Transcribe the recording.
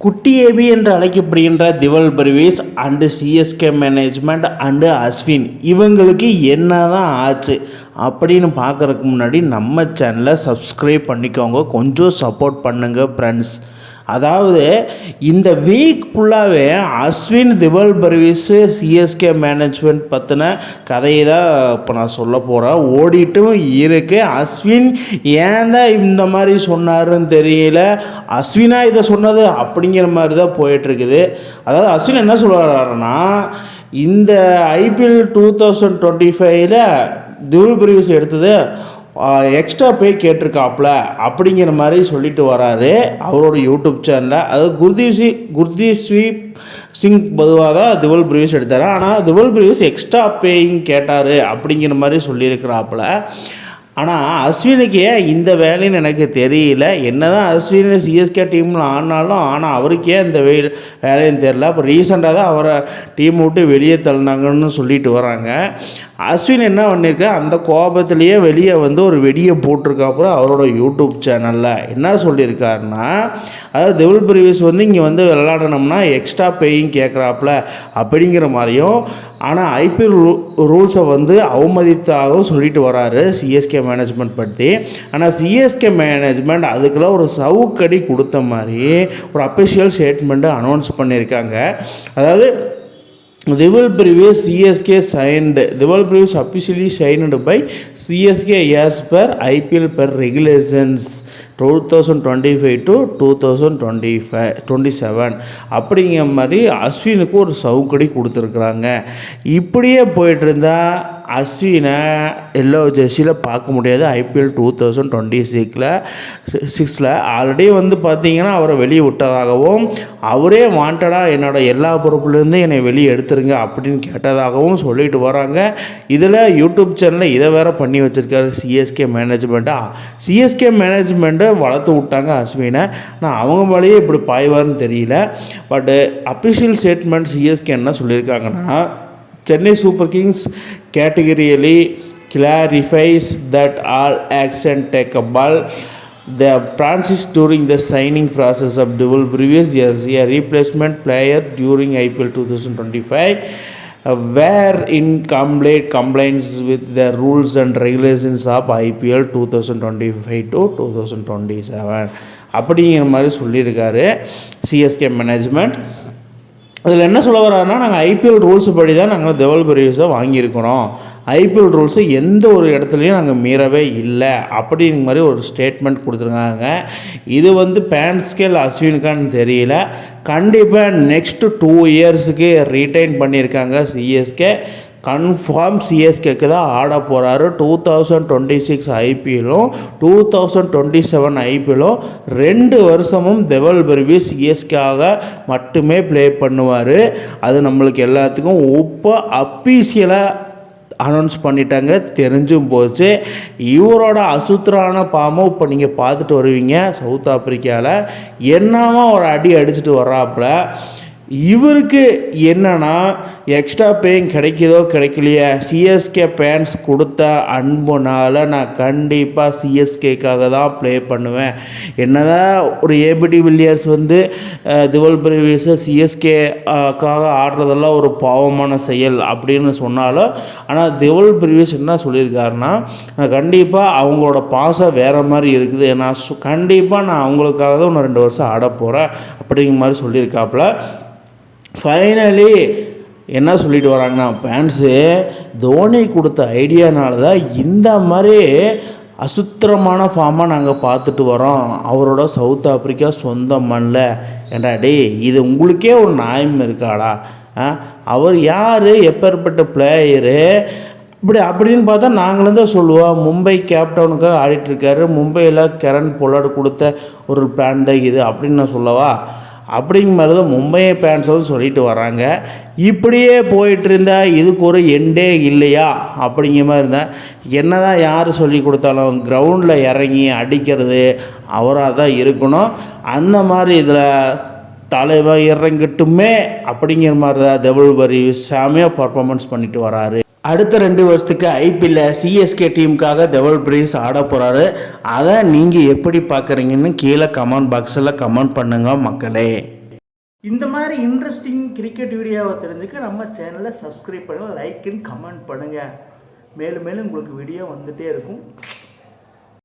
குட்டி ஏபி என்று அழைக்கப்படுகின்ற திவல் பர்வேஸ் and CSK management and Ashwin இவங்களுக்கு என்ன தான் ஆச்சு அப்படின்னு பார்க்குறதுக்கு முன்னாடி நம்ம சேனலை சப்ஸ்கிரைப் பண்ணிக்கோங்க, கொஞ்சம் சப்போர்ட் பண்ணுங்கள் ஃப்ரெண்ட்ஸ். அதாவது இந்த வீக் ஃபுல்லாகவே அஸ்வின் திவல் பர்வேஸு சிஎஸ்கே மேனேஜ்மெண்ட் பற்றின கதையை தான் இப்போ நான் சொல்ல போகிறேன். ஓடிட்டும் இருக்கு. அஸ்வின் ஏன் தான் இந்த மாதிரி சொன்னாருன்னு தெரியல, அஸ்வினா இதை சொன்னது அப்படிங்கிற மாதிரி தான் போயிட்டுருக்குது. அதாவது அஸ்வின் என்ன சொல்கிறாருன்னா, இந்த ஐபிஎல் 2025 திவல் பர்வேஸ் எடுத்தது எக்ஸ்ட்ரா பே கேட்டிருக்காப்புல அப்படிங்கிற மாதிரி சொல்லிட்டு வராரு அவரோட யூடியூப் சேனலில். அதாவது குர்தீப் சிங் பொதுவாக தான் திவல் பர்வேஸ் எடுத்தார். ஆனால் திவல் பர்வேஸ் எக்ஸ்ட்ரா பேயிங் கேட்டார் அப்படிங்கிற மாதிரி சொல்லியிருக்கிறாப்புல. ஆனால் அஸ்வினுக்கு ஏன் இந்த வேலைன்னு எனக்கு தெரியல. என்ன தான் அஸ்வின் சிஎஸ்கே டீமில் ஆனால் அவருக்கே இந்த வேலைன்னு தெரியல. அப்போ ரீசெண்டாக தான் அவரை டீம் விட்டு வெளியே தள்ளினாங்கன்னு சொல்லிட்டு வராங்க. அஸ்வின் என்ன பண்ணியிருக்கா, அந்த கோபத்திலேயே வெளியே வந்து ஒரு வெடியை போட்டிருக்காப்புல அவரோட யூடியூப் சேனலில். என்ன சொல்லியிருக்காருன்னா, அதாவது திவல் பர்வேஸ் வந்து இங்கே வந்து விளையாடணும்னா எக்ஸ்ட்ரா பேயிங் கேட்குறாப்புல அப்படிங்கிற மாதிரியும், ஆனால் ஐபிஎல் ரூல்ஸை வந்து அவமதித்தாகவும் சொல்லிட்டு வராரு சிஎஸ்கே மேனேஜ்மெண்ட் பற்றி. ஆனால் சிஎஸ்கே மேனேஜ்மெண்ட் அதுக்கெல்லாம் ஒரு சவுக்கடி கொடுத்த மாதிரி ஒரு அஃபிஷியல் ஸ்டேட்மெண்ட்டு அனௌன்ஸ் பண்ணியிருக்காங்க. அதாவது திவல் Pervez CSK signed. Dival Bharvees officially signed by CSK as per IPL per regulations 2025 to 2027 அப்படிங்கிற மாதிரி அஸ்வினுக்கு ஒரு சவுக்கடி கொடுத்துருக்குறாங்க. இப்படியே போயிட்டு இருந்தால் அஸ்வினை எல்லோ ஜெர்சியில் பார்க்க முடியாது. ஐபிஎல் 2026 ஆல்ரெடி வந்து பார்த்திங்கன்னா அவரை வெளியே விட்டதாகவும், அவரே வாண்டடாக என்னோட எல்லா பொறுப்புலேருந்து என்னை வெளியே எடுத்துருங்க அப்படின்னு கேட்டதாகவும் சொல்லிட்டு வராங்க. இதில் யூடியூப் சேனலில் இதை வேறு பண்ணி வச்சுருக்காரு சிஎஸ்கே மேனேஜ்மெண்ட்டு. சிஎஸ்கே மேனேஜ்மெண்ட்டு வளர்த்து விட்டாங்க அஸ்வினை. ஆனால் அவங்க மேலேயே இப்படி பாய்வார்னு தெரியல. பட்டு அஃபிஷியல் ஸ்டேட்மெண்ட் சிஎஸ்கே என்ன சொல்லியிருக்காங்கன்னா, Chennai Super Kings categorically clarifies that all action takeable the Francis during the signing process of Dival Bharvees as a replacement player during IPL 2025 were in complete compliance with the rules and regulations of IPL 2025 to 2027 அப்படிங்கிற மாதிரி சொல்லியிருக்காரு CSK management. அதில் என்ன சொல்ல வர்றாருன்னா, நாங்கள் IPL rules படி தான் நாங்கள் திவல் பர்வேஸை வாங்கியிருக்கிறோம், ஐபிஎல் ரூல்ஸை எந்த ஒரு இடத்துலையும் நாங்கள் மீறவே இல்லை அப்படிங்கிற மாதிரி ஒரு ஸ்டேட்மெண்ட் கொடுத்துருக்காங்க. இது வந்து பேன்ஸ்கேல் அஸ்வினுக்கான்னு தெரியல. கண்டிப்பாக நெக்ஸ்ட்டு 2 இயர்ஸுக்கு ரீட்டைன் பண்ணியிருக்காங்க சிஎஸ்கே. கன்ஃபார்ம் சிஎஸ்கேக்கு தான் ஆட போகிறாரு. 2026 ஐபிஎல்லும் 2027 ஐபிஎல்லும் 2 வருஷமும் திவல் பர்வேஸ் சிஎஸ்கேவாக மட்டுமே ப்ளே பண்ணுவார். அது நம்மளுக்கு எல்லாத்துக்கும் இப்போ அஃபீஷியலாக அனௌன்ஸ் பண்ணிட்டாங்க, தெரிஞ்சும் போச்சு. இவரோட அசுத்தரான பாம்பும் இப்போ நீங்கள் பார்த்துட்டு வருவீங்க. சவுத் ஆப்பிரிக்காவில் என்னவா ஒரு அடி அடிச்சுட்டு வர்றாப்புல. இவருக்கு என்னன்னா, எக்ஸ்ட்ரா பேயிங் கிடைக்குதோ கிடைக்கலையா, சிஎஸ்கே ஃபேன்ஸ் கொடுத்த அன்புனால் நான் கண்டிப்பாக சிஎஸ்கேக்காக தான் ப்ளே பண்ணுவேன். என்னதான் ஒரு ஏபிடி வில்லியர்ஸ் வந்து திவல் பர்வேஸை சிஎஸ்கேக்காக ஆடுறதெல்லாம் ஒரு பாவமான செயல் அப்படின்னு சொன்னாலும், ஆனால் திவல் பர்வேஸ் என்ன சொல்லியிருக்காருன்னா, கண்டிப்பாக அவங்களோட பாசம் வேறு மாதிரி இருக்குது, நான் கண்டிப்பாக நான் அவங்களுக்காக தான் இன்னும் 2 வருஷம் ஆட போகிறேன் அப்படிங்கிற மாதிரி சொல்லியிருக்காப்புல. ஃபைனலி என்ன சொல்லிட்டு வராங்கன்னா, ஃபேன்ஸு தோனி கொடுத்த ஐடியானால தான் இந்த மாதிரி அசுத்திரமான ஃபார்மாக நாங்கள் பார்த்துட்டு வரோம் அவரோட சவுத் ஆப்பிரிக்கா சொந்த மண்ணில். ஏண்டா டே, இது உங்களுக்கே ஒரு நியாயம் இருக்காடா? அவர் யார், எப்பேற்பட்ட பிளேயரு அப்படின்னு பார்த்தா நாங்களும் தான் சொல்லுவோம். மும்பை கேப்டவுனுக்காக ஆடிட்டுருக்காரு, மும்பையில் கரண் பொலார்டு கொடுத்த ஒரு பிளான் தான் இது அப்படின்னு நான் சொல்லவா? அப்படிங்கிற மாதிரி தான் மும்பை ஃபேன்ஸும் சொல்லிட்டு வராங்க. இப்படியே போயிட்டு இருந்தால் இதுக்கு ஒரு எண்டே இல்லையா அப்படிங்கிற மாதிரி இருந்தால், என்ன தான் யார் சொல்லி கொடுத்தாலும் கிரவுண்டில் இறங்கி அடிக்கிறது அவராக தான் இருக்கணும். அந்த மாதிரி இதில் தலைவர் இறங்கட்டுமே அப்படிங்கிற மாதிரி தான் திவல் பர்வேஸ் செமையாக பர்ஃபார்மன்ஸ் பண்ணிட்டு வராரு. அடுத்த 2 வருஷத்துக்கு ஐபிஎல்லில் சிஎஸ்கே டீமுக்காக திவல் பர்வேஸ் ஆட போகிறாரு. அதை நீங்கள் எப்படி பார்க்குறீங்கன்னு கீழே கமெண்ட் பாக்ஸில் கமெண்ட் பண்ணுங்கள் மக்களே. இந்த மாதிரி இன்ட்ரெஸ்டிங் கிரிக்கெட் வீடியோவை தெரிஞ்சுக்க நம்ம சேனலை சப்ஸ்கிரைப் பண்ணுங்கள், லைக் அண்ட் கமெண்ட் பண்ணுங்கள். மேலும் மேலும் உங்களுக்கு வீடியோ வந்துகிட்டே இருக்கும்.